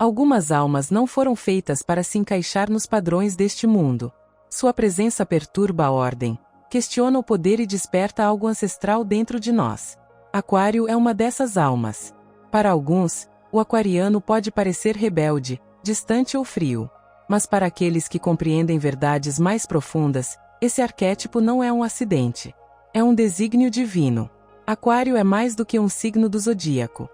Algumas almas não foram feitas para se encaixar nos padrões deste mundo. Sua presença perturba a ordem, questiona o poder e desperta algo ancestral dentro de nós. Aquário é uma dessas almas. Para alguns, o aquariano pode parecer rebelde, distante ou frio. Mas para aqueles que compreendem verdades mais profundas, esse arquétipo não é um acidente. É um desígnio divino. Aquário é mais do que um signo do zodíaco.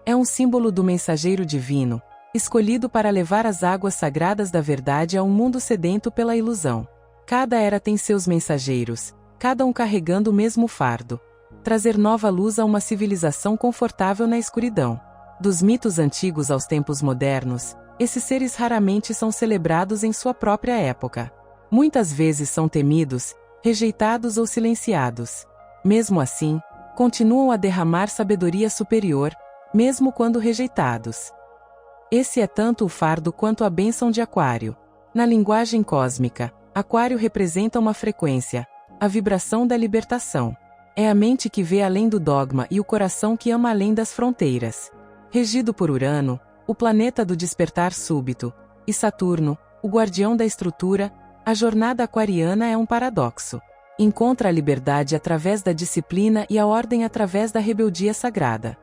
É um símbolo do mensageiro divino, escolhido para levar as águas sagradas da verdade a um mundo sedento pela ilusão. Cada era tem seus mensageiros, cada um carregando o mesmo fardo. Trazer nova luz a uma civilização confortável na escuridão. Dos mitos antigos aos tempos modernos, esses seres raramente são celebrados em sua própria época. Muitas vezes são temidos, rejeitados ou silenciados. Mesmo assim, continuam a derramar sabedoria superior, mesmo quando rejeitados. Esse é tanto o fardo quanto a bênção de Aquário. Na linguagem cósmica, Aquário representa uma frequência, a vibração da libertação. É a mente que vê além do dogma e o coração que ama além das fronteiras. Regido por Urano, o planeta do despertar súbito, e Saturno, o guardião da estrutura, a jornada aquariana é um paradoxo. Encontra a liberdade através da disciplina e a ordem através da rebeldia sagrada.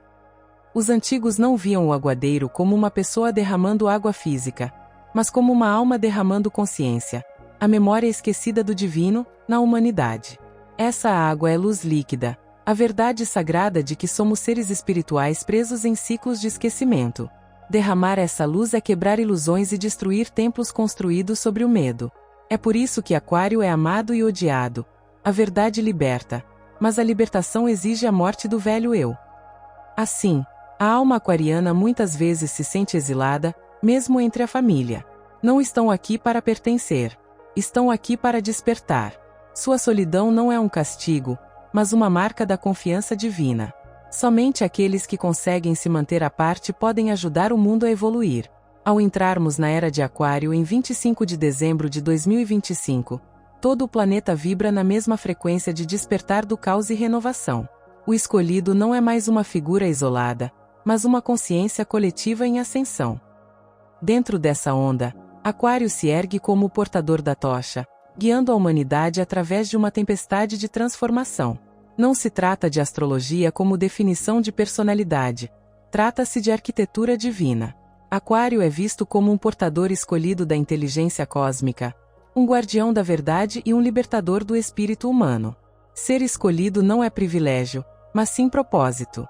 Os antigos não viam o aguadeiro como uma pessoa derramando água física, mas como uma alma derramando consciência, a memória esquecida do divino, na humanidade. Essa água é luz líquida, a verdade sagrada de que somos seres espirituais presos em ciclos de esquecimento. Derramar essa luz é quebrar ilusões e destruir templos construídos sobre o medo. É por isso que Aquário é amado e odiado. A verdade liberta, mas a libertação exige a morte do velho eu. Assim, a alma aquariana muitas vezes se sente exilada, mesmo entre a família. Não estão aqui para pertencer. Estão aqui para despertar. Sua solidão não é um castigo, mas uma marca da confiança divina. Somente aqueles que conseguem se manter à parte podem ajudar o mundo a evoluir. Ao entrarmos na era de Aquário em 25 de dezembro de 2025, todo o planeta vibra na mesma frequência de despertar do caos e renovação. O escolhido não é mais uma figura isolada, mas uma consciência coletiva em ascensão. Dentro dessa onda, Aquário se ergue como o portador da tocha, guiando a humanidade através de uma tempestade de transformação. Não se trata de astrologia como definição de personalidade, trata-se de arquitetura divina. Aquário é visto como um portador escolhido da inteligência cósmica, um guardião da verdade e um libertador do espírito humano. Ser escolhido não é privilégio, mas sim propósito.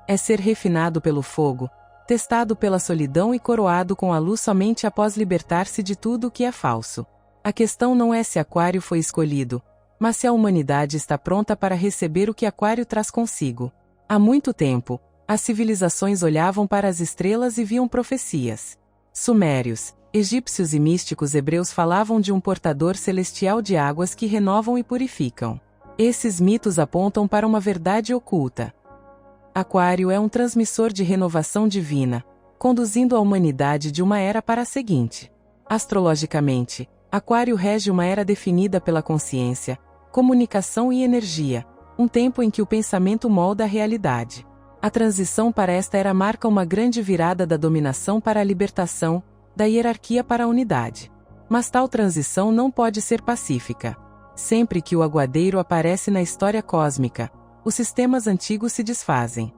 É ser refinado pelo fogo, testado pela solidão e coroado com a luz somente após libertar-se de tudo o que é falso. A questão não é se Aquário foi escolhido, mas se a humanidade está pronta para receber o que Aquário traz consigo. Há muito tempo, as civilizações olhavam para as estrelas e viam profecias. Sumérios, egípcios e místicos hebreus falavam de um portador celestial de águas que renovam e purificam. Esses mitos apontam para uma verdade oculta. Aquário é um transmissor de renovação divina, conduzindo a humanidade de uma era para a seguinte. Astrologicamente, Aquário rege uma era definida pela consciência, comunicação e energia, um tempo em que o pensamento molda a realidade. A transição para esta era marca uma grande virada da dominação para a libertação, da hierarquia para a unidade. Mas tal transição não pode ser pacífica. Sempre que o aguadeiro aparece na história cósmica, os sistemas antigos se desfazem.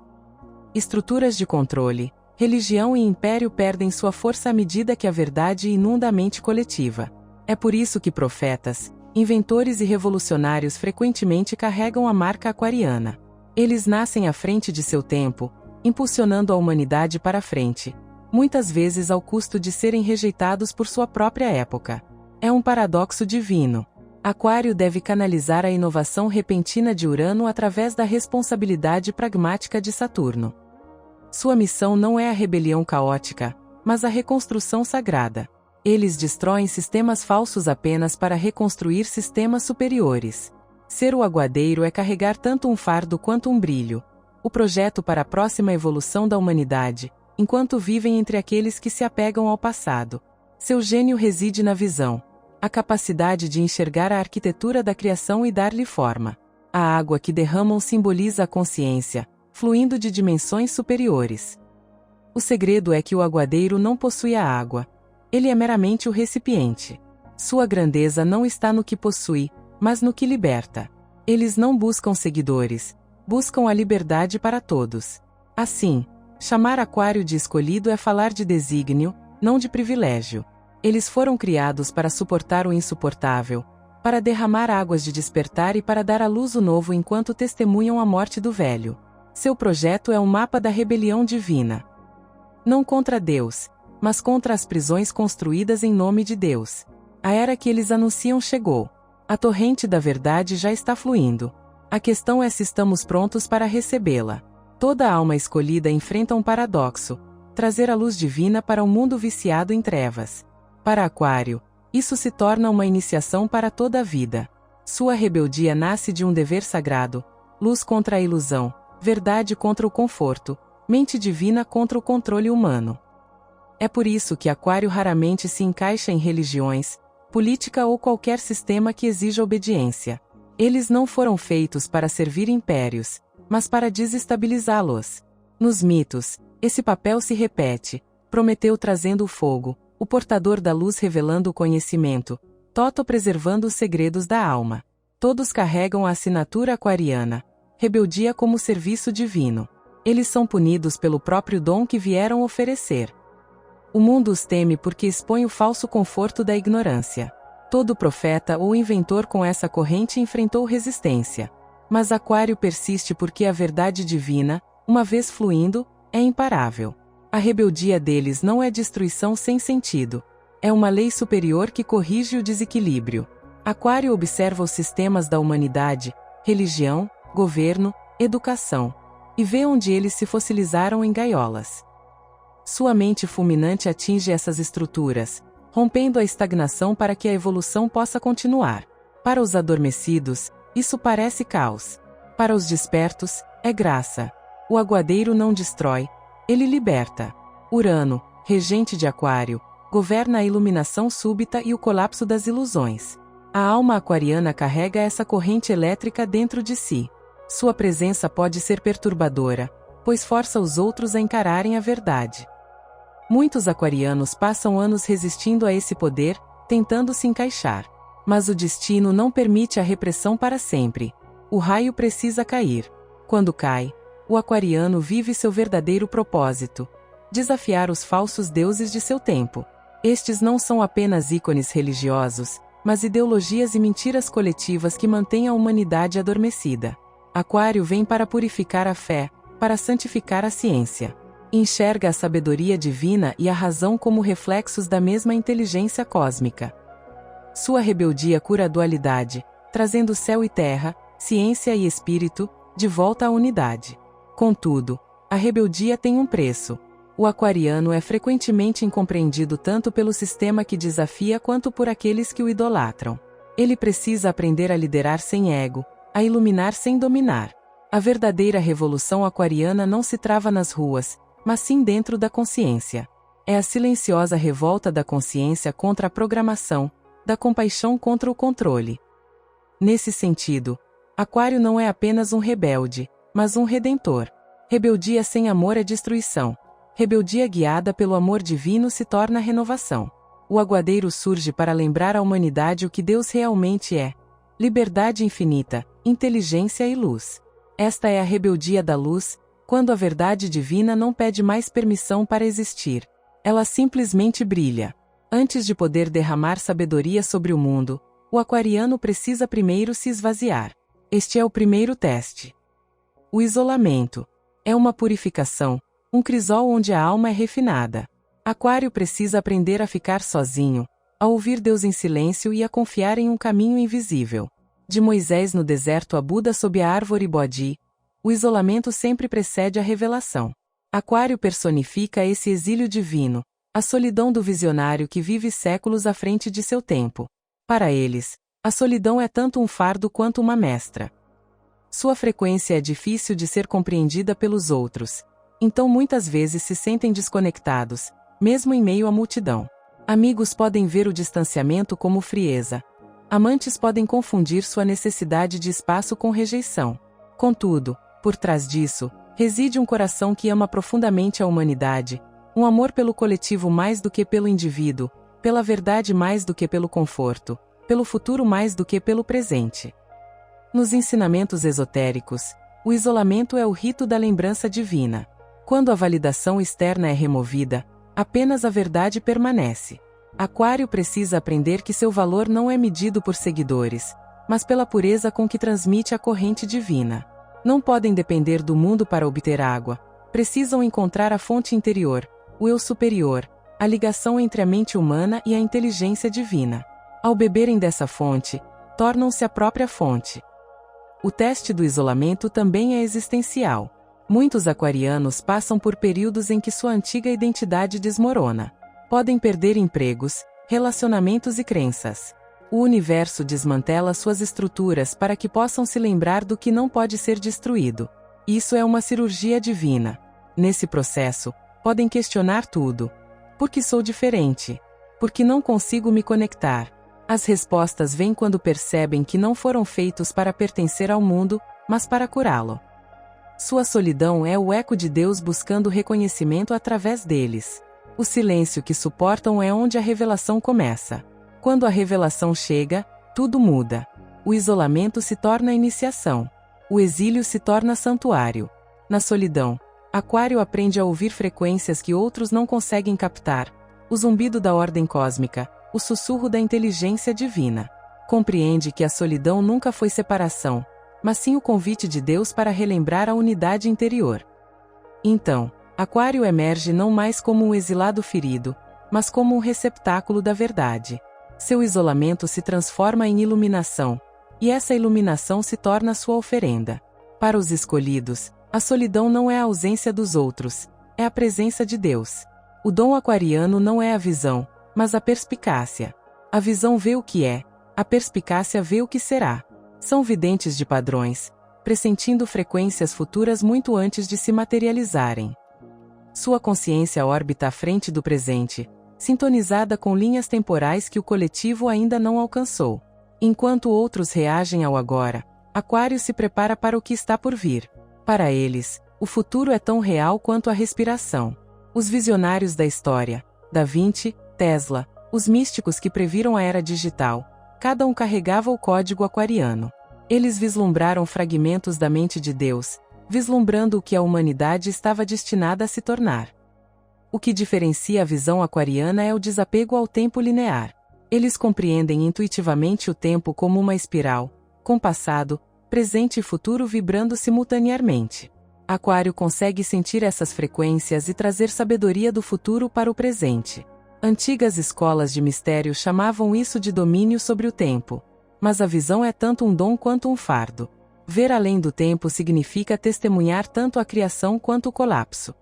Estruturas de controle, religião e império perdem sua força à medida que a verdade inunda a mente coletiva. É por isso que profetas, inventores e revolucionários frequentemente carregam a marca aquariana. Eles nascem à frente de seu tempo, impulsionando a humanidade para a frente, muitas vezes ao custo de serem rejeitados por sua própria época. É um paradoxo divino. Aquário deve canalizar a inovação repentina de Urano através da responsabilidade pragmática de Saturno. Sua missão não é a rebelião caótica, mas a reconstrução sagrada. Eles destroem sistemas falsos apenas para reconstruir sistemas superiores. Ser o aguadeiro é carregar tanto um fardo quanto um brilho, o projeto para a próxima evolução da humanidade, enquanto vivem entre aqueles que se apegam ao passado. Seu gênio reside na visão, a capacidade de enxergar a arquitetura da criação e dar-lhe forma. A água que derramam simboliza a consciência, fluindo de dimensões superiores. O segredo é que o aguadeiro não possui a água. Ele é meramente o recipiente. Sua grandeza não está no que possui, mas no que liberta. Eles não buscam seguidores, buscam a liberdade para todos. Assim, chamar Aquário de escolhido é falar de desígnio, não de privilégio. Eles foram criados para suportar o insuportável, para derramar águas de despertar e para dar à luz o novo enquanto testemunham a morte do velho. Seu projeto é um mapa da rebelião divina. Não contra Deus, mas contra as prisões construídas em nome de Deus. A era que eles anunciam chegou. A torrente da verdade já está fluindo. A questão é se estamos prontos para recebê-la. Toda alma escolhida enfrenta um paradoxo: trazer a luz divina para um mundo viciado em trevas. Para Aquário, isso se torna uma iniciação para toda a vida. Sua rebeldia nasce de um dever sagrado: luz contra a ilusão, verdade contra o conforto, mente divina contra o controle humano. É por isso que Aquário raramente se encaixa em religiões, política ou qualquer sistema que exija obediência. Eles não foram feitos para servir impérios, mas para desestabilizá-los. Nos mitos, esse papel se repete: Prometeu trazendo o fogo, o portador da luz revelando o conhecimento, Toto preservando os segredos da alma. Todos carregam a assinatura aquariana: rebeldia como serviço divino. Eles são punidos pelo próprio dom que vieram oferecer. O mundo os teme porque expõe o falso conforto da ignorância. Todo profeta ou inventor com essa corrente enfrentou resistência. Mas Aquário persiste porque a verdade divina, uma vez fluindo, é imparável. A rebeldia deles não é destruição sem sentido. É uma lei superior que corrige o desequilíbrio. Aquário observa os sistemas da humanidade, religião, governo, educação, e vê onde eles se fossilizaram em gaiolas. Sua mente fulminante atinge essas estruturas, rompendo a estagnação para que a evolução possa continuar. Para os adormecidos, isso parece caos. Para os despertos, é graça. O aguadeiro não destrói, ele liberta. Urano, regente de Aquário, governa a iluminação súbita e o colapso das ilusões. A alma aquariana carrega essa corrente elétrica dentro de si. Sua presença pode ser perturbadora, pois força os outros a encararem a verdade. Muitos aquarianos passam anos resistindo a esse poder, tentando se encaixar. Mas o destino não permite a repressão para sempre. O raio precisa cair. Quando cai, o aquariano vive seu verdadeiro propósito: desafiar os falsos deuses de seu tempo. Estes não são apenas ícones religiosos, mas ideologias e mentiras coletivas que mantêm a humanidade adormecida. Aquário vem para purificar a fé, para santificar a ciência. Enxerga a sabedoria divina e a razão como reflexos da mesma inteligência cósmica. Sua rebeldia cura a dualidade, trazendo céu e terra, ciência e espírito, de volta à unidade. Contudo, a rebeldia tem um preço. O aquariano é frequentemente incompreendido tanto pelo sistema que desafia quanto por aqueles que o idolatram. Ele precisa aprender a liderar sem ego, a iluminar sem dominar. A verdadeira revolução aquariana não se trava nas ruas, mas sim dentro da consciência. É a silenciosa revolta da consciência contra a programação, da compaixão contra o controle. Nesse sentido, Aquário não é apenas um rebelde, mas um redentor. Rebeldia sem amor é destruição. Rebeldia guiada pelo amor divino se torna renovação. O aguadeiro surge para lembrar à humanidade o que Deus realmente é: liberdade infinita, inteligência e luz. Esta é a rebeldia da luz, quando a verdade divina não pede mais permissão para existir. Ela simplesmente brilha. Antes de poder derramar sabedoria sobre o mundo, o aquariano precisa primeiro se esvaziar. Este é o primeiro teste. O isolamento é uma purificação, um crisol onde a alma é refinada. Aquário precisa aprender a ficar sozinho, a ouvir Deus em silêncio e a confiar em um caminho invisível. De Moisés no deserto a Buda sob a árvore Bodhi, o isolamento sempre precede a revelação. Aquário personifica esse exílio divino, a solidão do visionário que vive séculos à frente de seu tempo. Para eles, a solidão é tanto um fardo quanto uma mestra. Sua frequência é difícil de ser compreendida pelos outros, então muitas vezes se sentem desconectados, mesmo em meio à multidão. Amigos podem ver o distanciamento como frieza. Amantes podem confundir sua necessidade de espaço com rejeição. Contudo, por trás disso, reside um coração que ama profundamente a humanidade, Um amor pelo coletivo mais do que pelo indivíduo, pela verdade mais do que pelo conforto, pelo futuro mais do que pelo presente. Nos ensinamentos esotéricos, o isolamento é o rito da lembrança divina. Quando a validação externa é removida, apenas a verdade permanece. Aquário precisa aprender que seu valor não é medido por seguidores, mas pela pureza com que transmite a corrente divina. Não podem depender do mundo para obter água, precisam encontrar a fonte interior, o eu superior, a ligação entre a mente humana e a inteligência divina. Ao beberem dessa fonte, tornam-se a própria fonte. O teste do isolamento também é existencial. Muitos aquarianos passam por períodos em que sua antiga identidade desmorona. Podem perder empregos, relacionamentos e crenças. O universo desmantela suas estruturas para que possam se lembrar do que não pode ser destruído. Isso é uma cirurgia divina. Nesse processo, podem questionar tudo. Por que sou diferente? Por que não consigo me conectar? As respostas vêm quando percebem que não foram feitos para pertencer ao mundo, mas para curá-lo. Sua solidão é o eco de Deus buscando reconhecimento através deles. O silêncio que suportam é onde a revelação começa. Quando a revelação chega, tudo muda. O isolamento se torna iniciação. O exílio se torna santuário. Na solidão, Aquário aprende a ouvir frequências que outros não conseguem captar. O zumbido da ordem cósmica, o sussurro da inteligência divina. Compreende que a solidão nunca foi separação, mas sim o convite de Deus para relembrar a unidade interior. Então, Aquário emerge não mais como um exilado ferido, mas como um receptáculo da verdade. Seu isolamento se transforma em iluminação, e essa iluminação se torna sua oferenda. Para os escolhidos, a solidão não é a ausência dos outros, é a presença de Deus. O dom aquariano não é a visão, mas a perspicácia. A visão vê o que é, a perspicácia vê o que será. São videntes de padrões, pressentindo frequências futuras muito antes de se materializarem. Sua consciência orbita à frente do presente, sintonizada com linhas temporais que o coletivo ainda não alcançou. Enquanto outros reagem ao agora, Aquário se prepara para o que está por vir. Para eles, o futuro é tão real quanto a respiração. Os visionários da história, Da Vinci, Tesla, os místicos que previram a era digital, cada um carregava o código aquariano. Eles vislumbraram fragmentos da mente de Deus, vislumbrando o que a humanidade estava destinada a se tornar. O que diferencia a visão aquariana é o desapego ao tempo linear. Eles compreendem intuitivamente o tempo como uma espiral, com passado, presente e futuro vibrando simultaneamente. Aquário consegue sentir essas frequências e trazer sabedoria do futuro para o presente. Antigas escolas de mistério chamavam isso de domínio sobre o tempo. Mas a visão é tanto um dom quanto um fardo. Ver além do tempo significa testemunhar tanto a criação quanto o colapso.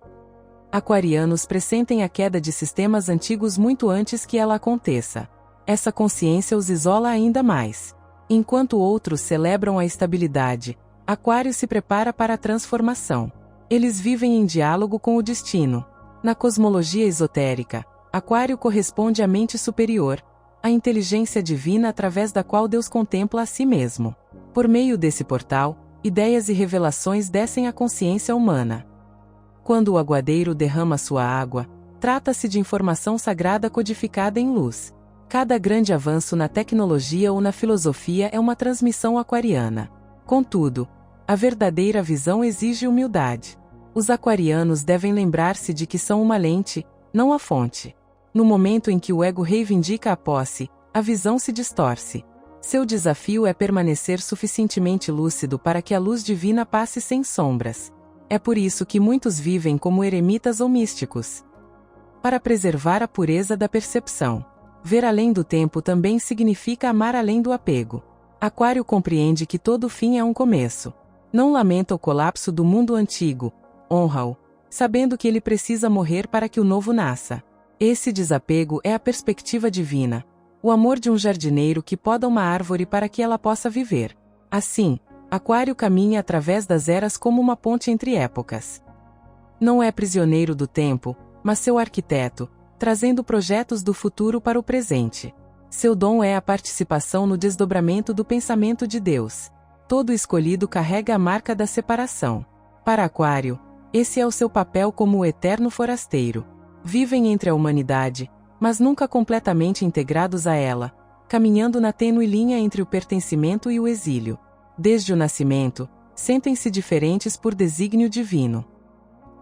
Aquarianos pressentem a queda de sistemas antigos muito antes que ela aconteça. Essa consciência os isola ainda mais. Enquanto outros celebram a estabilidade, Aquário se prepara para a transformação. Eles vivem em diálogo com o destino. Na cosmologia esotérica, Aquário corresponde à mente superior, a inteligência divina através da qual Deus contempla a si mesmo. Por meio desse portal, ideias e revelações descem à consciência humana. Quando o aguadeiro derrama sua água, trata-se de informação sagrada codificada em luz. Cada grande avanço na tecnologia ou na filosofia é uma transmissão aquariana. Contudo, a verdadeira visão exige humildade. Os aquarianos devem lembrar-se de que são uma lente, não a fonte. No momento em que o ego reivindica a posse, a visão se distorce. Seu desafio é permanecer suficientemente lúcido para que a luz divina passe sem sombras. É por isso que muitos vivem como eremitas ou místicos. Para preservar a pureza da percepção. Ver além do tempo também significa amar além do apego. Aquário compreende que todo fim é um começo. Não lamenta o colapso do mundo antigo, honra-o, sabendo que ele precisa morrer para que o novo nasça. Esse desapego é a perspectiva divina, o amor de um jardineiro que poda uma árvore para que ela possa viver. Assim, Aquário caminha através das eras como uma ponte entre épocas. Não é prisioneiro do tempo, mas seu arquiteto, trazendo projetos do futuro para o presente. Seu dom é a participação no desdobramento do pensamento de Deus. Todo escolhido carrega a marca da separação. Para Aquário, esse é o seu papel como o eterno forasteiro. Vivem entre a humanidade, mas nunca completamente integrados a ela, caminhando na tênue linha entre o pertencimento e o exílio. Desde o nascimento, sentem-se diferentes por desígnio divino.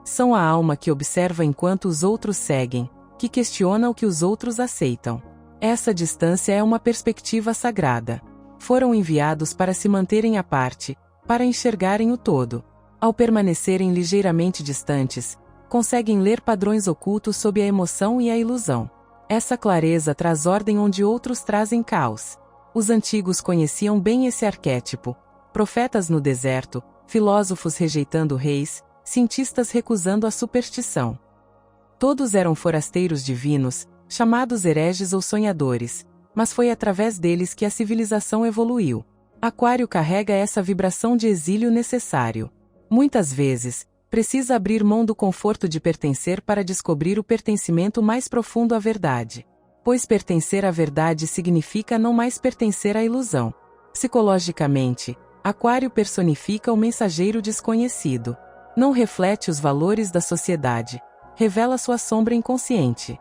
São a alma que observa enquanto os outros seguem, que questiona o que os outros aceitam. Essa distância é uma perspectiva sagrada. Foram enviados para se manterem à parte, para enxergarem o todo. Ao permanecerem ligeiramente distantes, conseguem ler padrões ocultos sob a emoção e a ilusão. Essa clareza traz ordem onde outros trazem caos. Os antigos conheciam bem esse arquétipo. Profetas no deserto, filósofos rejeitando reis, cientistas recusando a superstição. Todos eram forasteiros divinos, chamados hereges ou sonhadores, mas foi através deles que a civilização evoluiu. Aquário carrega essa vibração de exílio necessário. Muitas vezes, precisa abrir mão do conforto de pertencer para descobrir o pertencimento mais profundo à verdade. Pois pertencer à verdade significa não mais pertencer à ilusão. Psicologicamente, Aquário personifica o mensageiro desconhecido. Não reflete os valores da sociedade. Revela sua sombra inconsciente.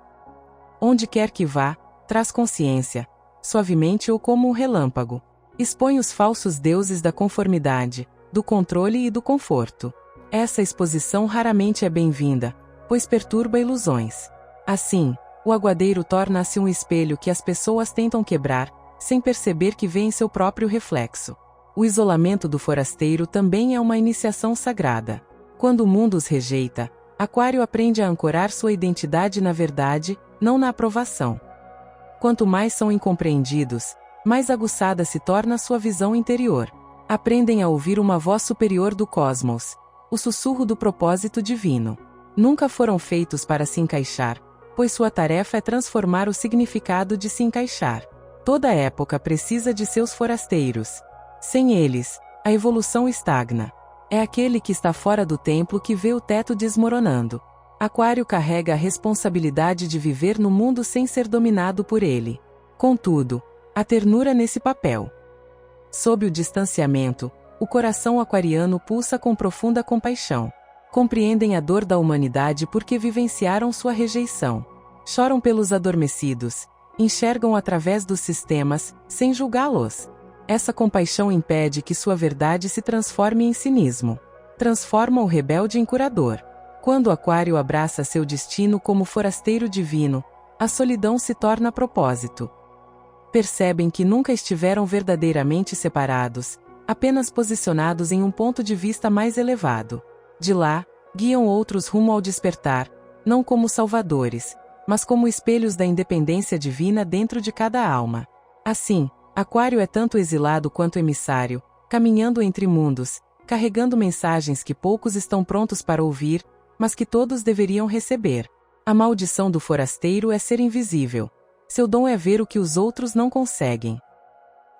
Onde quer que vá, traz consciência, suavemente ou como um relâmpago. Expõe os falsos deuses da conformidade, do controle e do conforto. Essa exposição raramente é bem-vinda, pois perturba ilusões. Assim, o aguadeiro torna-se um espelho que as pessoas tentam quebrar, sem perceber que vê em seu próprio reflexo. O isolamento do forasteiro também é uma iniciação sagrada. Quando o mundo os rejeita, Aquário aprende a ancorar sua identidade na verdade, não na aprovação. Quanto mais são incompreendidos, mais aguçada se torna sua visão interior. Aprendem a ouvir uma voz superior do cosmos, o sussurro do propósito divino. Nunca foram feitos para se encaixar, pois sua tarefa é transformar o significado de se encaixar. Toda época precisa de seus forasteiros. Sem eles, a evolução estagna. É aquele que está fora do templo que vê o teto desmoronando. Aquário carrega a responsabilidade de viver no mundo sem ser dominado por ele. Contudo, há ternura nesse papel. Sob o distanciamento, o coração aquariano pulsa com profunda compaixão. Compreendem a dor da humanidade porque vivenciaram sua rejeição. Choram pelos adormecidos, enxergam através dos sistemas, sem julgá-los. Essa compaixão impede que sua verdade se transforme em cinismo. Transforma o rebelde em curador. Quando Aquário abraça seu destino como forasteiro divino, a solidão se torna propósito. Percebem que nunca estiveram verdadeiramente separados, apenas posicionados em um ponto de vista mais elevado. De lá, guiam outros rumo ao despertar, não como salvadores, mas como espelhos da independência divina dentro de cada alma. Assim, Aquário é tanto exilado quanto emissário, caminhando entre mundos, carregando mensagens que poucos estão prontos para ouvir, mas que todos deveriam receber. A maldição do forasteiro é ser invisível. Seu dom é ver o que os outros não conseguem.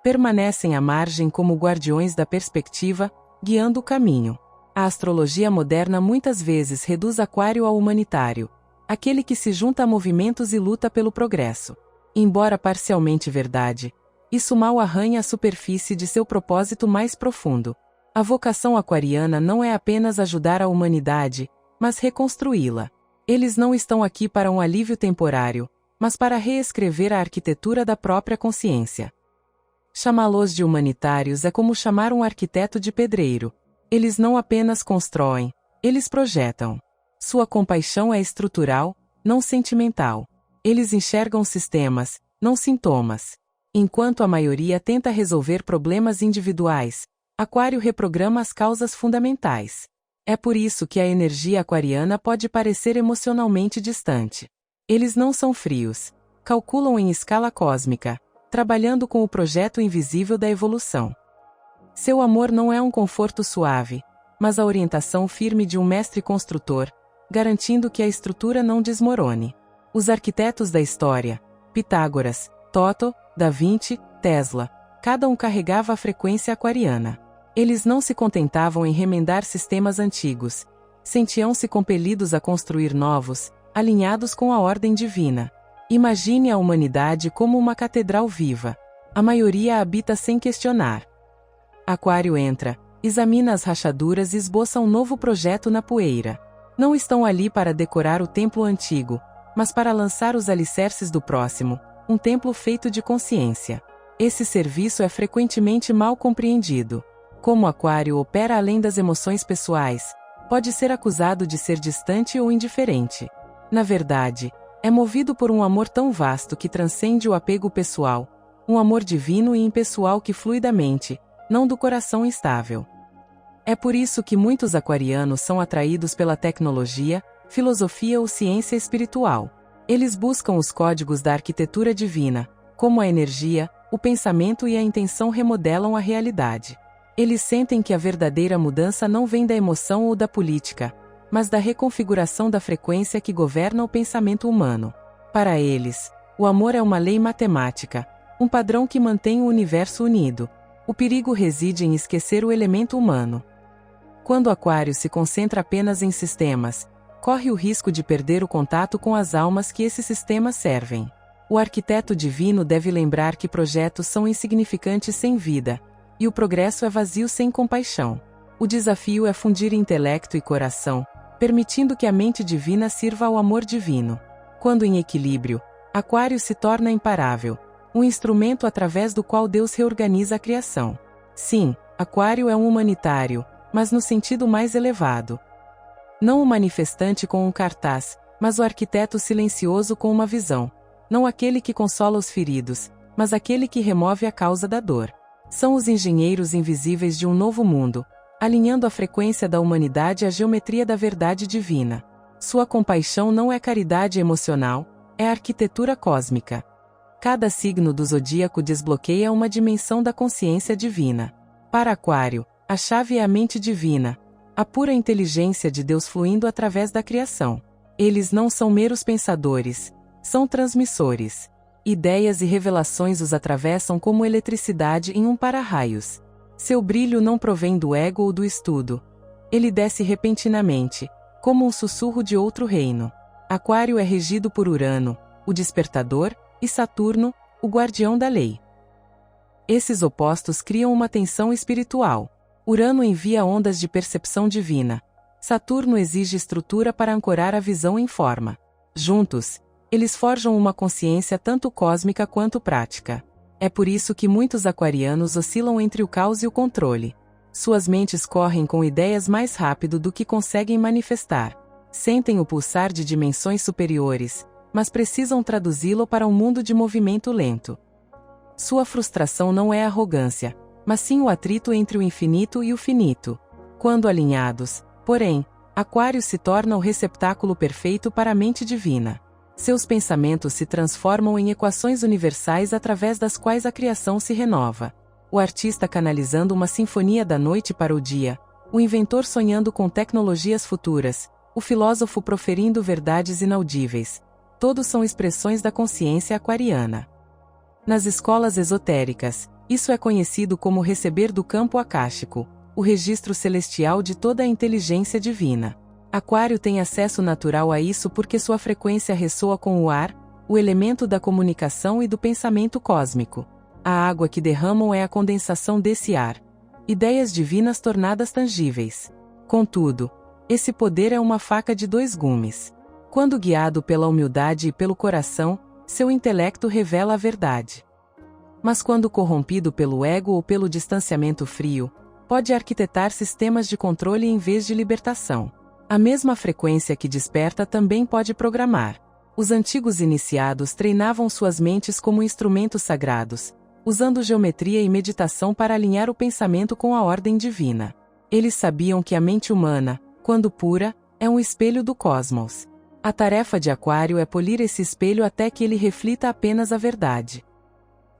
Permanecem à margem como guardiões da perspectiva, guiando o caminho. A astrologia moderna muitas vezes reduz Aquário ao humanitário, aquele que se junta a movimentos e luta pelo progresso. Embora parcialmente verdade, isso mal arranha a superfície de seu propósito mais profundo. A vocação aquariana não é apenas ajudar a humanidade, mas reconstruí-la. Eles não estão aqui para um alívio temporário, mas para reescrever a arquitetura da própria consciência. Chamá-los de humanitários é como chamar um arquiteto de pedreiro. Eles não apenas constroem, eles projetam. Sua compaixão é estrutural, não sentimental. Eles enxergam sistemas, não sintomas. Enquanto a maioria tenta resolver problemas individuais, Aquário reprograma as causas fundamentais. É por isso que a energia aquariana pode parecer emocionalmente distante. Eles não são frios. Calculam em escala cósmica, trabalhando com o projeto invisível da evolução. Seu amor não é um conforto suave, mas a orientação firme de um mestre construtor, garantindo que a estrutura não desmorone. Os arquitetos da história, Pitágoras, Toto, Da Vinci, Tesla, cada um carregava a frequência aquariana. Eles não se contentavam em remendar sistemas antigos, sentiam-se compelidos a construir novos, alinhados com a ordem divina. Imagine a humanidade como uma catedral viva. A maioria a habita sem questionar. Aquário entra, examina as rachaduras e esboça um novo projeto na poeira. Não estão ali para decorar o templo antigo, mas para lançar os alicerces do próximo, um templo feito de consciência. Esse serviço é frequentemente mal compreendido. Como Aquário opera além das emoções pessoais, pode ser acusado de ser distante ou indiferente. Na verdade, é movido por um amor tão vasto que transcende o apego pessoal, um amor divino e impessoal que flui da mente, não do coração instável. É por isso que muitos aquarianos são atraídos pela tecnologia, filosofia ou ciência espiritual. Eles buscam os códigos da arquitetura divina, como a energia, o pensamento e a intenção remodelam a realidade. Eles sentem que a verdadeira mudança não vem da emoção ou da política, mas da reconfiguração da frequência que governa o pensamento humano. Para eles, o amor é uma lei matemática, um padrão que mantém o universo unido. O perigo reside em esquecer o elemento humano. Quando Aquário se concentra apenas em sistemas, corre o risco de perder o contato com as almas que esses sistemas servem. O arquiteto divino deve lembrar que projetos são insignificantes sem vida, e o progresso é vazio sem compaixão. O desafio é fundir intelecto e coração, permitindo que a mente divina sirva ao amor divino. Quando em equilíbrio, Aquário se torna imparável, um instrumento através do qual Deus reorganiza a criação. Sim, Aquário é um humanitário, mas no sentido mais elevado. Não o manifestante com um cartaz, mas o arquiteto silencioso com uma visão. Não aquele que consola os feridos, mas aquele que remove a causa da dor. São os engenheiros invisíveis de um novo mundo, alinhando a frequência da humanidade à geometria da verdade divina. Sua compaixão não é caridade emocional, é arquitetura cósmica. Cada signo do zodíaco desbloqueia uma dimensão da consciência divina. Para Aquário, a chave é a mente divina, a pura inteligência de Deus fluindo através da criação. Eles não são meros pensadores, são transmissores. Ideias e revelações os atravessam como eletricidade em um para-raios. Seu brilho não provém do ego ou do estudo. Ele desce repentinamente, como um sussurro de outro reino. Aquário é regido por Urano, o despertador, e Saturno, o guardião da lei. Esses opostos criam uma tensão espiritual. Urano envia ondas de percepção divina. Saturno exige estrutura para ancorar a visão em forma. Juntos, eles forjam uma consciência tanto cósmica quanto prática. É por isso que muitos aquarianos oscilam entre o caos e o controle. Suas mentes correm com ideias mais rápido do que conseguem manifestar. Sentem o pulsar de dimensões superiores, mas precisam traduzi-lo para um mundo de movimento lento. Sua frustração não é arrogância, mas sim o atrito entre o infinito e o finito. Quando alinhados, porém, Aquário se torna o receptáculo perfeito para a mente divina. Seus pensamentos se transformam em equações universais através das quais a criação se renova. O artista canalizando uma sinfonia da noite para o dia, o inventor sonhando com tecnologias futuras, o filósofo proferindo verdades inaudíveis. Todos são expressões da consciência aquariana. Nas escolas esotéricas, isso é conhecido como receber do campo acástico, o registro celestial de toda a inteligência divina. Aquário tem acesso natural a isso porque sua frequência ressoa com o ar, o elemento da comunicação e do pensamento cósmico. A água que derramam é a condensação desse ar. Ideias divinas tornadas tangíveis. Contudo, esse poder é uma faca de dois gumes. Quando guiado pela humildade e pelo coração, seu intelecto revela a verdade. Mas quando corrompido pelo ego ou pelo distanciamento frio, pode arquitetar sistemas de controle em vez de libertação. A mesma frequência que desperta também pode programar. Os antigos iniciados treinavam suas mentes como instrumentos sagrados, usando geometria e meditação para alinhar o pensamento com a ordem divina. Eles sabiam que a mente humana, quando pura, é um espelho do cosmos. A tarefa de Aquário é polir esse espelho até que ele reflita apenas a verdade.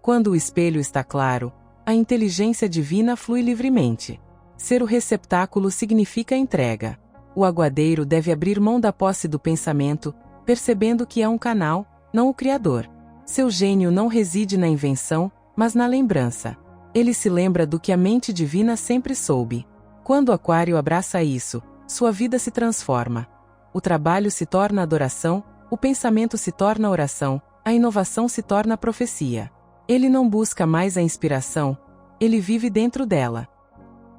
Quando o espelho está claro, a inteligência divina flui livremente. Ser o receptáculo significa entrega. O aguadeiro deve abrir mão da posse do pensamento, percebendo que é um canal, não o criador. Seu gênio não reside na invenção, mas na lembrança. Ele se lembra do que a mente divina sempre soube. Quando Aquário abraça isso, sua vida se transforma. O trabalho se torna adoração, o pensamento se torna oração, a inovação se torna profecia. Ele não busca mais a inspiração, ele vive dentro dela.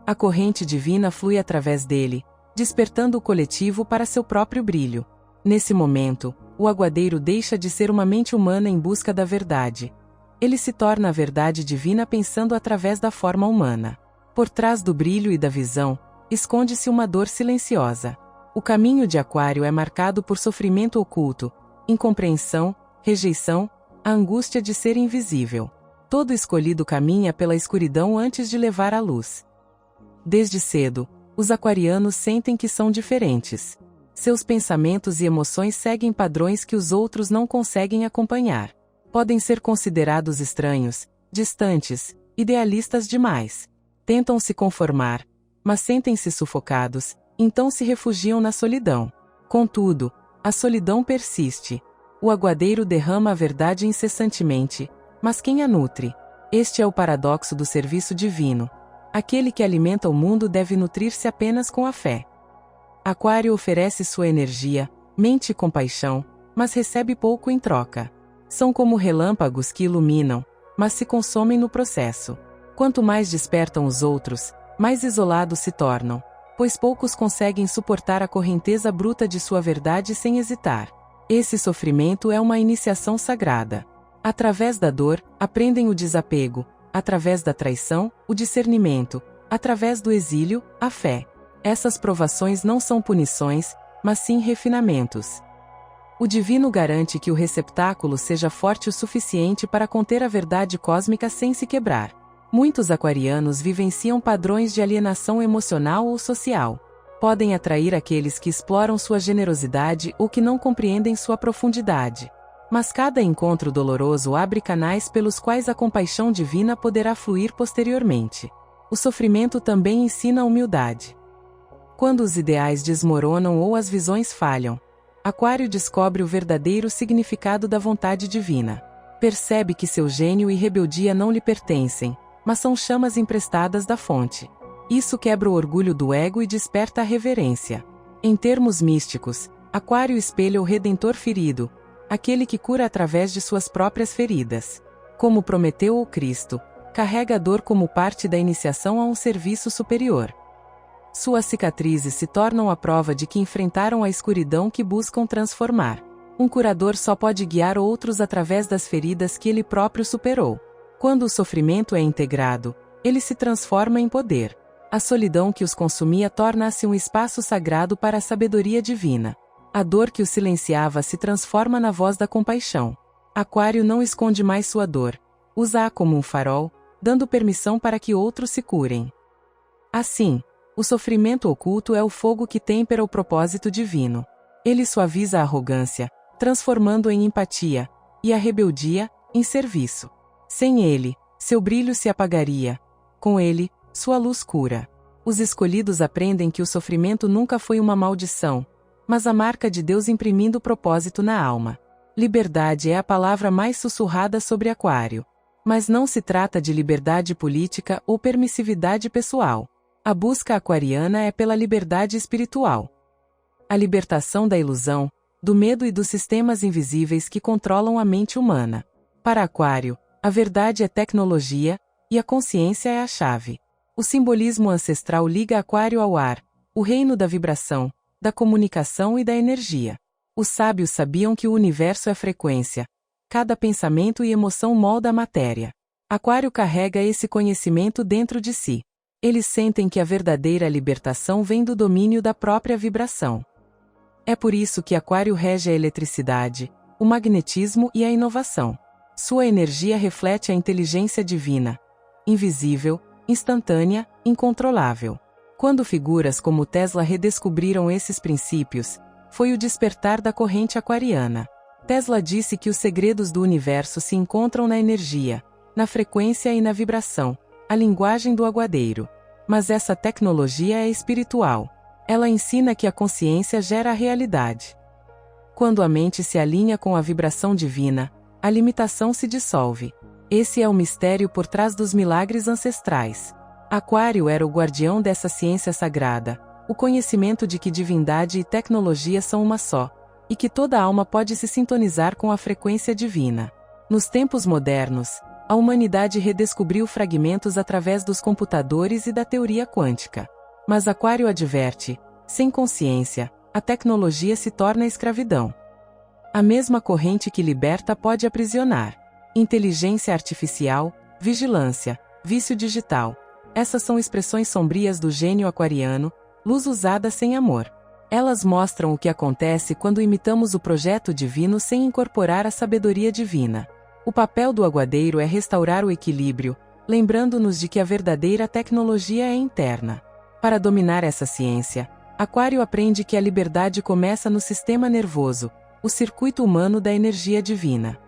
A corrente divina flui através dele, despertando o coletivo para seu próprio brilho. Nesse momento, o aguadeiro deixa de ser uma mente humana em busca da verdade. Ele se torna a verdade divina pensando através da forma humana. Por trás do brilho e da visão, esconde-se uma dor silenciosa. O caminho de Aquário é marcado por sofrimento oculto, incompreensão, rejeição, a angústia de ser invisível. Todo escolhido caminha pela escuridão antes de levar a luz. Desde cedo, os aquarianos sentem que são diferentes. Seus pensamentos e emoções seguem padrões que os outros não conseguem acompanhar. Podem ser considerados estranhos, distantes, idealistas demais. Tentam se conformar, mas sentem-se sufocados, então se refugiam na solidão. Contudo, a solidão persiste. O aguadeiro derrama a verdade incessantemente, mas quem a nutre? Este é o paradoxo do serviço divino. Aquele que alimenta o mundo deve nutrir-se apenas com a fé. Aquário oferece sua energia, mente e compaixão, mas recebe pouco em troca. São como relâmpagos que iluminam, mas se consomem no processo. Quanto mais despertam os outros, mais isolados se tornam, pois poucos conseguem suportar a correnteza bruta de sua verdade sem hesitar. Esse sofrimento é uma iniciação sagrada. Através da dor, aprendem o desapego, através da traição, o discernimento, através do exílio, a fé. Essas provações não são punições, mas sim refinamentos. O divino garante que o receptáculo seja forte o suficiente para conter a verdade cósmica sem se quebrar. Muitos aquarianos vivenciam padrões de alienação emocional ou social. Podem atrair aqueles que exploram sua generosidade ou que não compreendem sua profundidade. Mas cada encontro doloroso abre canais pelos quais a compaixão divina poderá fluir posteriormente. O sofrimento também ensina a humildade. Quando os ideais desmoronam ou as visões falham, Aquário descobre o verdadeiro significado da vontade divina. Percebe que seu gênio e rebeldia não lhe pertencem, mas são chamas emprestadas da fonte. Isso quebra o orgulho do ego e desperta a reverência. Em termos místicos, Aquário espelha o Redentor ferido, aquele que cura através de suas próprias feridas. Como Prometeu ou Cristo, carrega a dor como parte da iniciação a um serviço superior. Suas cicatrizes se tornam a prova de que enfrentaram a escuridão que buscam transformar. Um curador só pode guiar outros através das feridas que ele próprio superou. Quando o sofrimento é integrado, ele se transforma em poder. A solidão que os consumia torna-se um espaço sagrado para a sabedoria divina. A dor que o silenciava se transforma na voz da compaixão. Aquário não esconde mais sua dor. Usa-a como um farol, dando permissão para que outros se curem. Assim, o sofrimento oculto é o fogo que tempera o propósito divino. Ele suaviza a arrogância, transformando-a em empatia, e a rebeldia, em serviço. Sem ele, seu brilho se apagaria. Com ele, sua luz cura. Os escolhidos aprendem que o sofrimento nunca foi uma maldição, mas a marca de Deus imprimindo propósito na alma. Liberdade é a palavra mais sussurrada sobre Aquário. Mas não se trata de liberdade política ou permissividade pessoal. A busca aquariana é pela liberdade espiritual. A libertação da ilusão, do medo e dos sistemas invisíveis que controlam a mente humana. Para Aquário, a verdade é tecnologia, e a consciência é a chave. O simbolismo ancestral liga Aquário ao ar, o reino da vibração, da comunicação e da energia. Os sábios sabiam que o universo é frequência. Cada pensamento e emoção molda a matéria. Aquário carrega esse conhecimento dentro de si. Eles sentem que a verdadeira libertação vem do domínio da própria vibração. É por isso que Aquário rege a eletricidade, o magnetismo e a inovação. Sua energia reflete a inteligência divina, invisível, instantânea, incontrolável. Quando figuras como Tesla redescobriram esses princípios, foi o despertar da corrente aquariana. Tesla disse que os segredos do universo se encontram na energia, na frequência e na vibração, a linguagem do aguadeiro. Mas essa tecnologia é espiritual. Ela ensina que a consciência gera a realidade. Quando a mente se alinha com a vibração divina, a limitação se dissolve. Esse é o mistério por trás dos milagres ancestrais. Aquário era o guardião dessa ciência sagrada, o conhecimento de que divindade e tecnologia são uma só, e que toda alma pode se sintonizar com a frequência divina. Nos tempos modernos, a humanidade redescobriu fragmentos através dos computadores e da teoria quântica. Mas Aquário adverte: sem consciência, a tecnologia se torna escravidão. A mesma corrente que liberta pode aprisionar. Inteligência artificial, vigilância, vício digital. Essas são expressões sombrias do gênio aquariano, luz usada sem amor. Elas mostram o que acontece quando imitamos o projeto divino sem incorporar a sabedoria divina. O papel do aguadeiro é restaurar o equilíbrio, lembrando-nos de que a verdadeira tecnologia é interna. Para dominar essa ciência, Aquário aprende que a liberdade começa no sistema nervoso, o circuito humano da energia divina.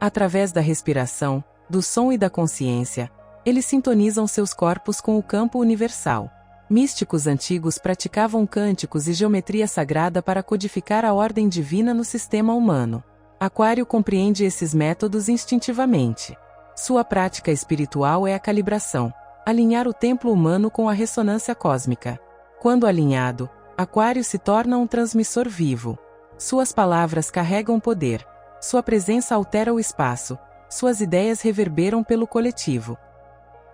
Através da respiração, do som e da consciência, eles sintonizam seus corpos com o campo universal. Místicos antigos praticavam cânticos e geometria sagrada para codificar a ordem divina no sistema humano. Aquário compreende esses métodos instintivamente. Sua prática espiritual é a calibração, alinhar o templo humano com a ressonância cósmica. Quando alinhado, Aquário se torna um transmissor vivo. Suas palavras carregam poder. Sua presença altera o espaço. Suas ideias reverberam pelo coletivo.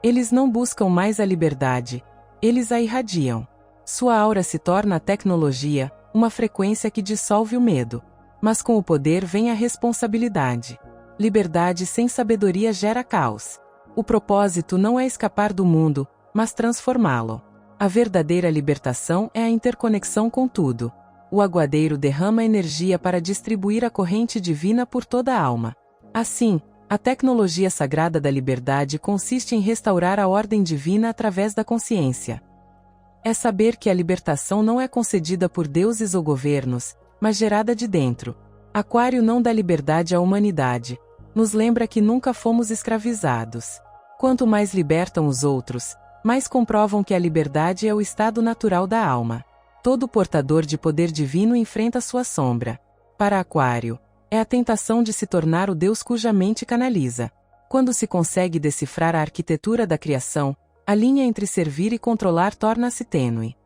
Eles não buscam mais a liberdade, eles a irradiam. Sua aura se torna a tecnologia, uma frequência que dissolve o medo. Mas com o poder vem a responsabilidade. Liberdade sem sabedoria gera caos. O propósito não é escapar do mundo, mas transformá-lo. A verdadeira libertação é a interconexão com tudo. O aguadeiro derrama energia para distribuir a corrente divina por toda a alma. Assim, a tecnologia sagrada da liberdade consiste em restaurar a ordem divina através da consciência. É saber que a libertação não é concedida por deuses ou governos, mas gerada de dentro. Aquário não dá liberdade à humanidade. Nos lembra que nunca fomos escravizados. Quanto mais libertam os outros, mais comprovam que a liberdade é o estado natural da alma. Todo portador de poder divino enfrenta sua sombra. Para Aquário, é a tentação de se tornar o Deus cuja mente canaliza. Quando se consegue decifrar a arquitetura da criação, a linha entre servir e controlar torna-se tênue.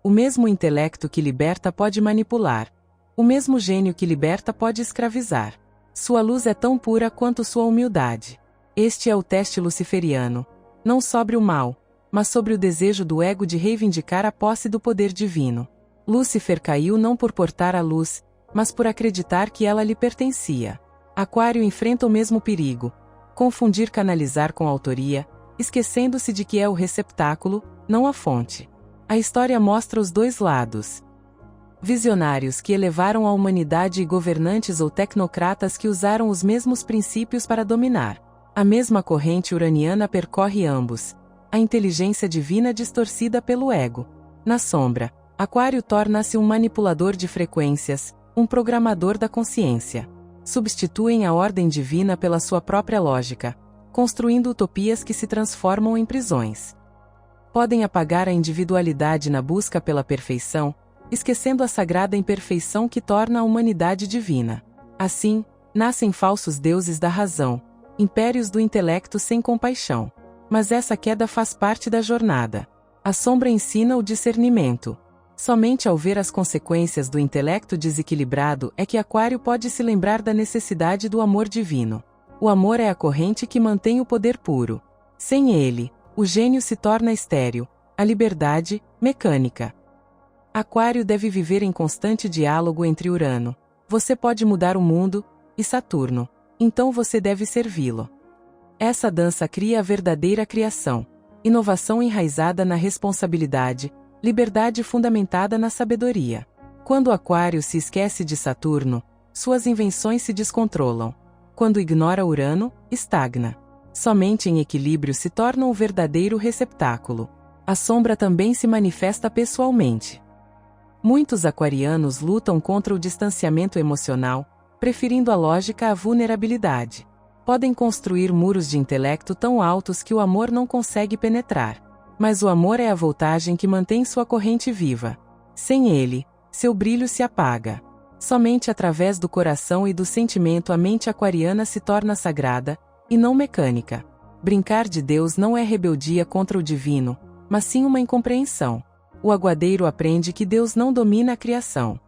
O mesmo intelecto que liberta pode manipular. O mesmo gênio que liberta pode escravizar. Sua luz é tão pura quanto sua humildade. Este é o teste luciferiano. Não sobre o mal, mas sobre o desejo do ego de reivindicar a posse do poder divino. Lúcifer caiu não por portar a luz, mas por acreditar que ela lhe pertencia. Aquário enfrenta o mesmo perigo: confundir canalizar com autoria, esquecendo-se de que é o receptáculo, não a fonte. A história mostra os dois lados. Visionários que elevaram a humanidade e governantes ou tecnocratas que usaram os mesmos princípios para dominar. A mesma corrente uraniana percorre ambos. A inteligência divina distorcida pelo ego. Na sombra, Aquário torna-se um manipulador de frequências, um programador da consciência. Substituem a ordem divina pela sua própria lógica, construindo utopias que se transformam em prisões. Podem apagar a individualidade na busca pela perfeição, esquecendo a sagrada imperfeição que torna a humanidade divina. Assim, nascem falsos deuses da razão, impérios do intelecto sem compaixão. Mas essa queda faz parte da jornada. A sombra ensina o discernimento. Somente ao ver as consequências do intelecto desequilibrado é que Aquário pode se lembrar da necessidade do amor divino. O amor é a corrente que mantém o poder puro. Sem ele, o gênio se torna estéril, a liberdade, mecânica. Aquário deve viver em constante diálogo entre Urano, você pode mudar o mundo, e Saturno, então você deve servi-lo. Essa dança cria a verdadeira criação. Inovação enraizada na responsabilidade, liberdade fundamentada na sabedoria. Quando Aquário se esquece de Saturno, suas invenções se descontrolam. Quando ignora Urano, estagna. Somente em equilíbrio se torna o verdadeiro receptáculo. A sombra também se manifesta pessoalmente. Muitos aquarianos lutam contra o distanciamento emocional, preferindo a lógica à vulnerabilidade. Podem construir muros de intelecto tão altos que o amor não consegue penetrar. Mas o amor é a voltagem que mantém sua corrente viva. Sem ele, seu brilho se apaga. Somente através do coração e do sentimento a mente aquariana se torna sagrada, e não mecânica. Brincar de Deus não é rebeldia contra o divino, mas sim uma incompreensão. O aguadeiro aprende que Deus não domina a criação.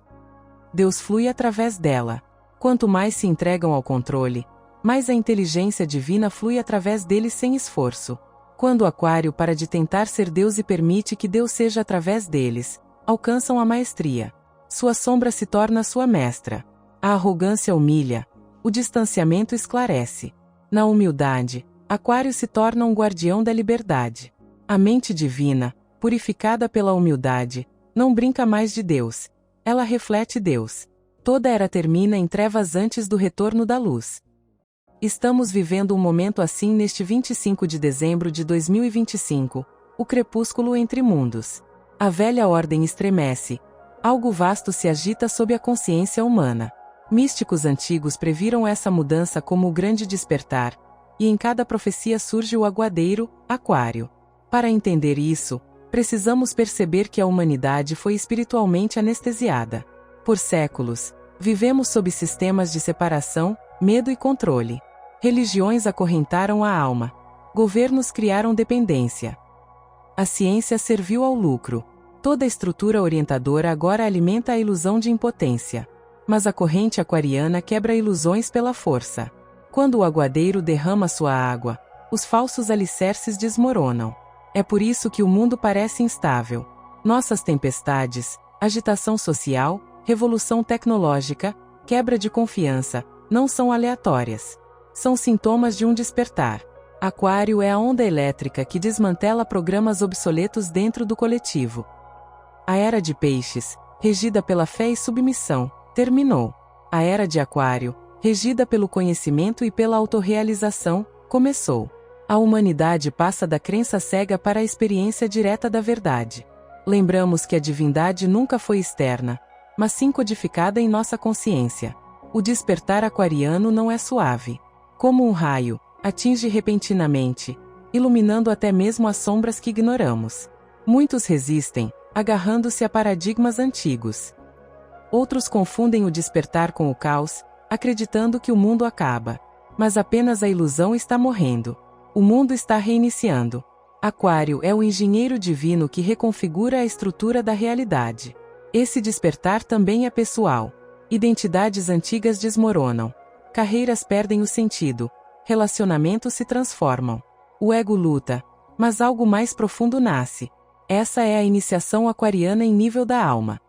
Deus flui através dela. Quanto mais se entregam ao controle, mais a inteligência divina flui através deles sem esforço. Quando o Aquário para de tentar ser Deus e permite que Deus seja através deles, alcançam a maestria. Sua sombra se torna sua mestra. A arrogância humilha, o distanciamento esclarece. Na humildade, Aquário se torna um guardião da liberdade. A mente divina, purificada pela humildade, não brinca mais de Deus. Ela reflete Deus. Toda era termina em trevas antes do retorno da luz. Estamos vivendo um momento assim neste 25 de dezembro de 2025, o crepúsculo entre mundos. A velha ordem estremece. Algo vasto se agita sob a consciência humana. Místicos antigos previram essa mudança como o grande despertar, e em cada profecia surge o aguadeiro, Aquário. Para entender isso, precisamos perceber que a humanidade foi espiritualmente anestesiada. Por séculos, vivemos sob sistemas de separação, medo e controle. Religiões acorrentaram a alma. Governos criaram dependência. A ciência serviu ao lucro. Toda estrutura orientadora agora alimenta a ilusão de impotência. Mas a corrente aquariana quebra ilusões pela força. Quando o aguadeiro derrama sua água, os falsos alicerces desmoronam. É por isso que o mundo parece instável. Nossas tempestades, agitação social, revolução tecnológica, quebra de confiança, não são aleatórias. São sintomas de um despertar. Aquário é a onda elétrica que desmantela programas obsoletos dentro do coletivo. A era de Peixes, regida pela fé e submissão, terminou. A era de Aquário, regida pelo conhecimento e pela autorrealização, começou. A humanidade passa da crença cega para a experiência direta da verdade. Lembramos que a divindade nunca foi externa, mas sim codificada em nossa consciência. O despertar aquariano não é suave. Como um raio, atinge repentinamente, iluminando até mesmo as sombras que ignoramos. Muitos resistem, agarrando-se a paradigmas antigos. Outros confundem o despertar com o caos, acreditando que o mundo acaba. Mas apenas a ilusão está morrendo. O mundo está reiniciando. Aquário é o engenheiro divino que reconfigura a estrutura da realidade. Esse despertar também é pessoal. Identidades antigas desmoronam. Carreiras perdem o sentido. Relacionamentos se transformam. O ego luta, mas algo mais profundo nasce. Essa é a iniciação aquariana em nível da alma.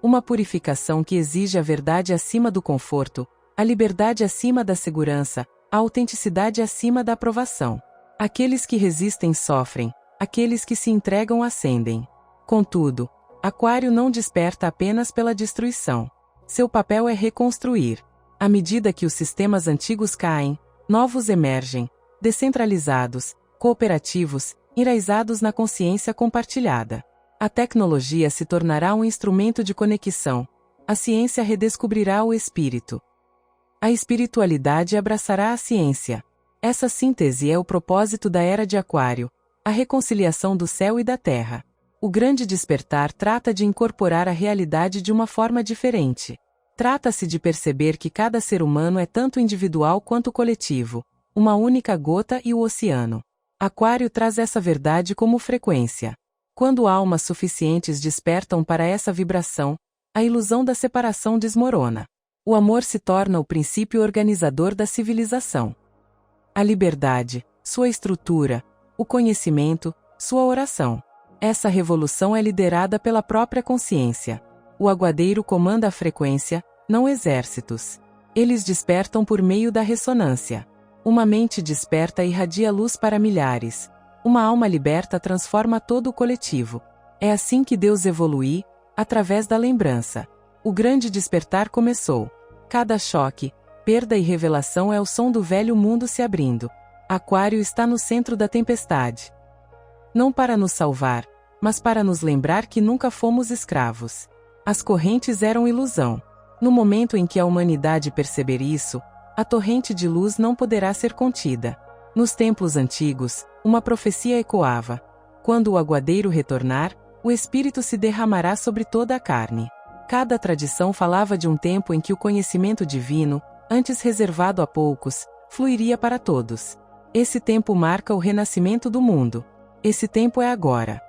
Uma purificação que exige a verdade acima do conforto, a liberdade acima da segurança, a autenticidade acima da aprovação. Aqueles que resistem sofrem, aqueles que se entregam ascendem. Contudo, Aquário não desperta apenas pela destruição. Seu papel é reconstruir. À medida que os sistemas antigos caem, novos emergem, descentralizados, cooperativos, enraizados na consciência compartilhada. A tecnologia se tornará um instrumento de conexão. A ciência redescobrirá o espírito. A espiritualidade abraçará a ciência. Essa síntese é o propósito da era de Aquário, a reconciliação do céu e da terra. O grande despertar trata de incorporar a realidade de uma forma diferente. Trata-se de perceber que cada ser humano é tanto individual quanto coletivo, uma única gota e o oceano. Aquário traz essa verdade como frequência. Quando almas suficientes despertam para essa vibração, a ilusão da separação desmorona. O amor se torna o princípio organizador da civilização. A liberdade, sua estrutura, o conhecimento, sua oração. Essa revolução é liderada pela própria consciência. O aguadeiro comanda a frequência, não exércitos. Eles despertam por meio da ressonância. Uma mente desperta irradia luz para milhares. Uma alma liberta transforma todo o coletivo. É assim que Deus evolui, através da lembrança. O grande despertar começou. Cada choque, perda e revelação é o som do velho mundo se abrindo. Aquário está no centro da tempestade. Não para nos salvar, mas para nos lembrar que nunca fomos escravos. As correntes eram ilusão. No momento em que a humanidade perceber isso, a torrente de luz não poderá ser contida. Nos templos antigos, uma profecia ecoava: quando o aguadeiro retornar, o Espírito se derramará sobre toda a carne. Cada tradição falava de um tempo em que o conhecimento divino, antes reservado a poucos, fluiria para todos. Esse tempo marca o renascimento do mundo. Esse tempo é agora.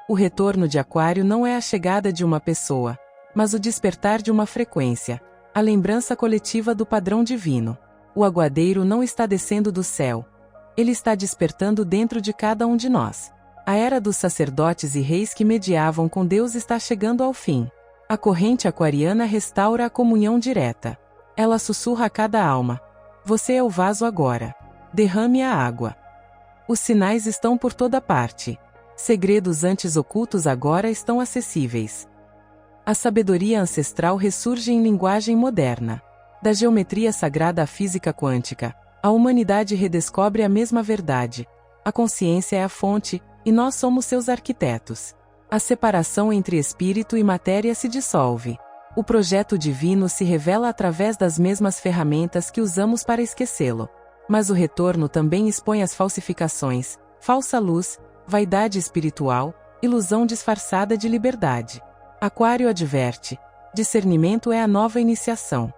O retorno de Aquário não é a chegada de uma pessoa, mas o despertar de uma frequência, a lembrança coletiva do padrão divino. O aguadeiro não está descendo do céu. Ele está despertando dentro de cada um de nós. A era dos sacerdotes e reis que mediavam com Deus está chegando ao fim. A corrente aquariana restaura a comunhão direta. Ela sussurra a cada alma: você é o vaso agora. Derrame a água. Os sinais estão por toda parte. Segredos antes ocultos agora estão acessíveis. A sabedoria ancestral ressurge em linguagem moderna. Da geometria sagrada à física quântica, a humanidade redescobre a mesma verdade. A consciência é a fonte, e nós somos seus arquitetos. A separação entre espírito e matéria se dissolve. O projeto divino se revela através das mesmas ferramentas que usamos para esquecê-lo. Mas o retorno também expõe as falsificações, falsa luz, vaidade espiritual, ilusão disfarçada de liberdade. Aquário adverte: discernimento é a nova iniciação.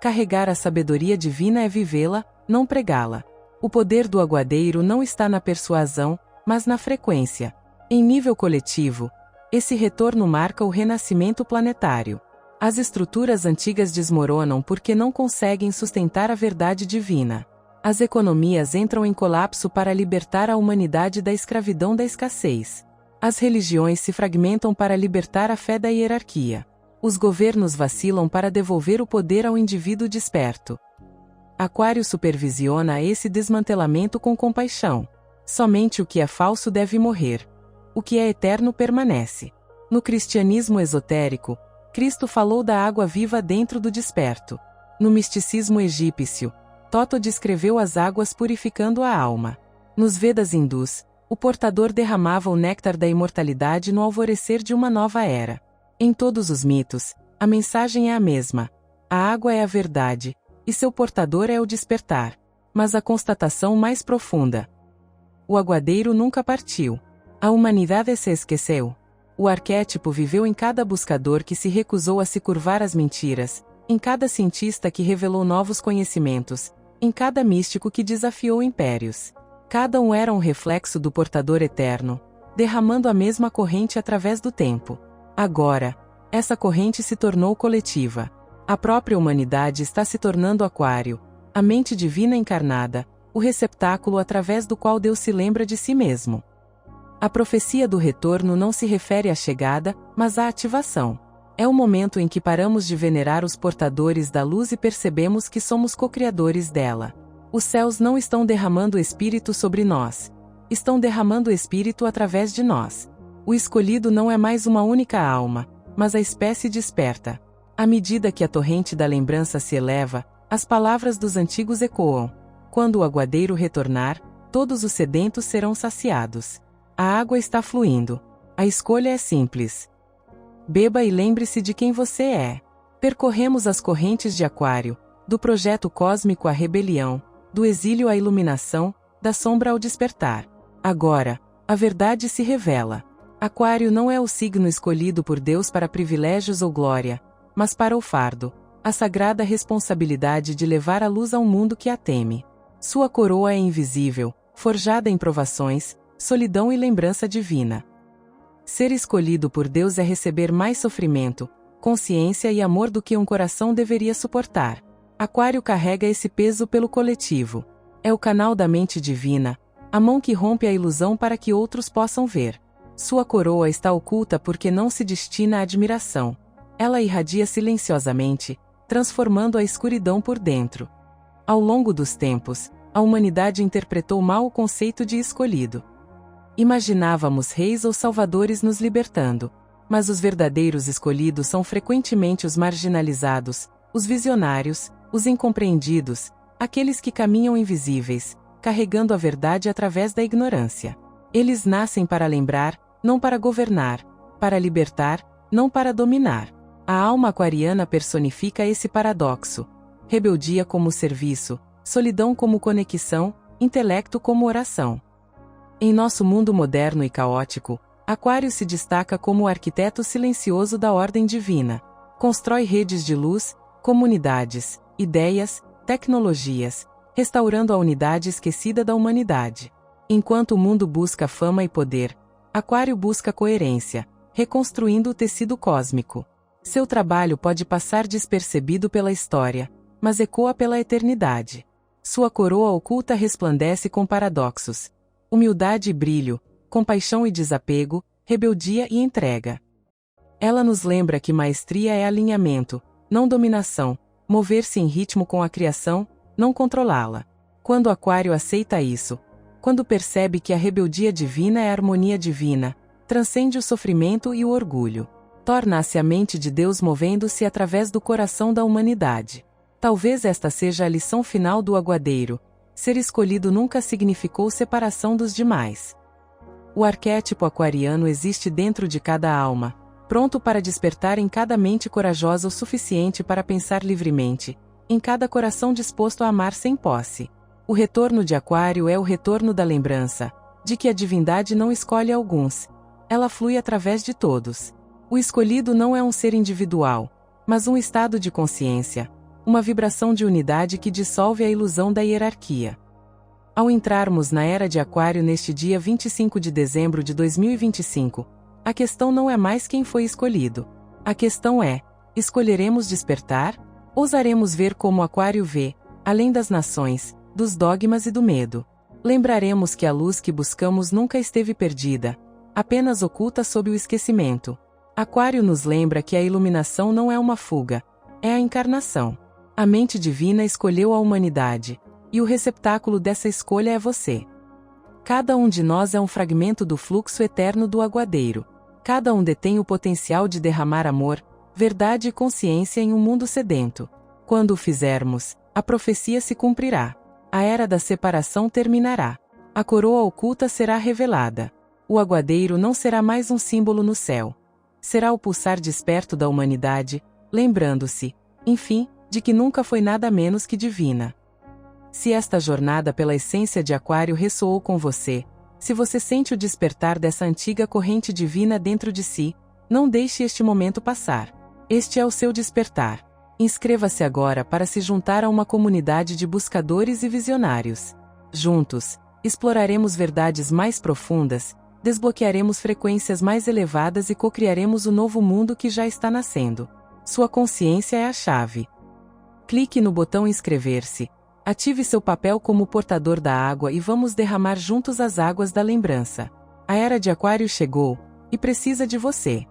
Carregar a sabedoria divina é vivê-la, não pregá-la. O poder do aguadeiro não está na persuasão, mas na frequência. Em nível coletivo, esse retorno marca o renascimento planetário. As estruturas antigas desmoronam porque não conseguem sustentar a verdade divina. As economias entram em colapso para libertar a humanidade da escravidão da escassez. As religiões se fragmentam para libertar a fé da hierarquia. Os governos vacilam para devolver o poder ao indivíduo desperto. Aquário supervisiona esse desmantelamento com compaixão. Somente o que é falso deve morrer. O que é eterno permanece. No cristianismo esotérico, Cristo falou da água viva dentro do desperto. No misticismo egípcio, Toto descreveu as águas purificando a alma. Nos Vedas hindus, o portador derramava o néctar da imortalidade no alvorecer de uma nova era. Em todos os mitos, a mensagem é a mesma. A água é a verdade, e seu portador é o despertar. Mas a constatação mais profunda: o aguadeiro nunca partiu. A humanidade se esqueceu. O arquétipo viveu em cada buscador que se recusou a se curvar às mentiras, em cada cientista que revelou novos conhecimentos, em cada místico que desafiou impérios. Cada um era um reflexo do portador eterno, derramando a mesma corrente através do tempo. Agora, essa corrente se tornou coletiva. A própria humanidade está se tornando aquário, a mente divina encarnada, o receptáculo através do qual Deus se lembra de si mesmo. A profecia do retorno não se refere à chegada, mas à ativação. É o momento em que paramos de venerar os portadores da luz e percebemos que somos co-criadores dela. Os céus não estão derramando o Espírito sobre nós. Estão derramando o Espírito através de nós. O escolhido não é mais uma única alma, mas a espécie desperta. À medida que a torrente da lembrança se eleva, as palavras dos antigos ecoam. Quando o aguadeiro retornar, todos os sedentos serão saciados. A água está fluindo. A escolha é simples. Beba e lembre-se de quem você é. Percorremos as correntes de Aquário, do projeto cósmico à rebelião, do exílio à iluminação, da sombra ao despertar. Agora, a verdade se revela. Aquário não é o signo escolhido por Deus para privilégios ou glória, mas para o fardo, a sagrada responsabilidade de levar a luz ao mundo que a teme. Sua coroa é invisível, forjada em provações, solidão e lembrança divina. Ser escolhido por Deus é receber mais sofrimento, consciência e amor do que um coração deveria suportar. Aquário carrega esse peso pelo coletivo. É o canal da mente divina, a mão que rompe a ilusão para que outros possam ver. Sua coroa está oculta porque não se destina à admiração. Ela irradia silenciosamente, transformando a escuridão por dentro. Ao longo dos tempos, a humanidade interpretou mal o conceito de escolhido. Imaginávamos reis ou salvadores nos libertando, mas os verdadeiros escolhidos são frequentemente os marginalizados, os visionários, os incompreendidos, aqueles que caminham invisíveis, carregando a verdade através da ignorância. Eles nascem para lembrar, não para governar, para libertar, não para dominar. A alma aquariana personifica esse paradoxo: rebeldia como serviço, solidão como conexão, intelecto como oração. Em nosso mundo moderno e caótico, Aquário se destaca como o arquiteto silencioso da ordem divina. Constrói redes de luz, comunidades, ideias, tecnologias, restaurando a unidade esquecida da humanidade. Enquanto o mundo busca fama e poder, Aquário busca coerência, reconstruindo o tecido cósmico. Seu trabalho pode passar despercebido pela história, mas ecoa pela eternidade. Sua coroa oculta resplandece com paradoxos: humildade e brilho, compaixão e desapego, rebeldia e entrega. Ela nos lembra que maestria é alinhamento, não dominação, mover-se em ritmo com a criação, não controlá-la. Quando Aquário aceita isso, quando percebe que a rebeldia divina é a harmonia divina, transcende o sofrimento e o orgulho. Torna-se a mente de Deus movendo-se através do coração da humanidade. Talvez esta seja a lição final do aguadeiro. Ser escolhido nunca significou separação dos demais. O arquétipo aquariano existe dentro de cada alma, pronto para despertar em cada mente corajosa o suficiente para pensar livremente, em cada coração disposto a amar sem posse. O retorno de Aquário é o retorno da lembrança, de que a divindade não escolhe alguns, ela flui através de todos. O escolhido não é um ser individual, mas um estado de consciência, uma vibração de unidade que dissolve a ilusão da hierarquia. Ao entrarmos na era de Aquário neste dia 25 de dezembro de 2025, a questão não é mais quem foi escolhido. A questão é, escolheremos despertar? Ousaremos ver como Aquário vê, além das nações, dos dogmas e do medo. Lembraremos que a luz que buscamos nunca esteve perdida, apenas oculta sob o esquecimento. Aquário nos lembra que a iluminação não é uma fuga, é a encarnação. A mente divina escolheu a humanidade, e o receptáculo dessa escolha é você. Cada um de nós é um fragmento do fluxo eterno do aguadeiro. Cada um detém o potencial de derramar amor, verdade e consciência em um mundo sedento. Quando o fizermos, a profecia se cumprirá. A era da separação terminará. A coroa oculta será revelada. O aguadeiro não será mais um símbolo no céu. Será o pulsar desperto da humanidade, lembrando-se, enfim, de que nunca foi nada menos que divina. Se esta jornada pela essência de Aquário ressoou com você, se você sente o despertar dessa antiga corrente divina dentro de si, não deixe este momento passar. Este é o seu despertar. Inscreva-se agora para se juntar a uma comunidade de buscadores e visionários. Juntos, exploraremos verdades mais profundas, desbloquearemos frequências mais elevadas e cocriaremos o novo mundo que já está nascendo. Sua consciência é a chave. Clique no botão inscrever-se, ative seu papel como portador da água e vamos derramar juntos as águas da lembrança. A era de Aquário chegou, e precisa de você.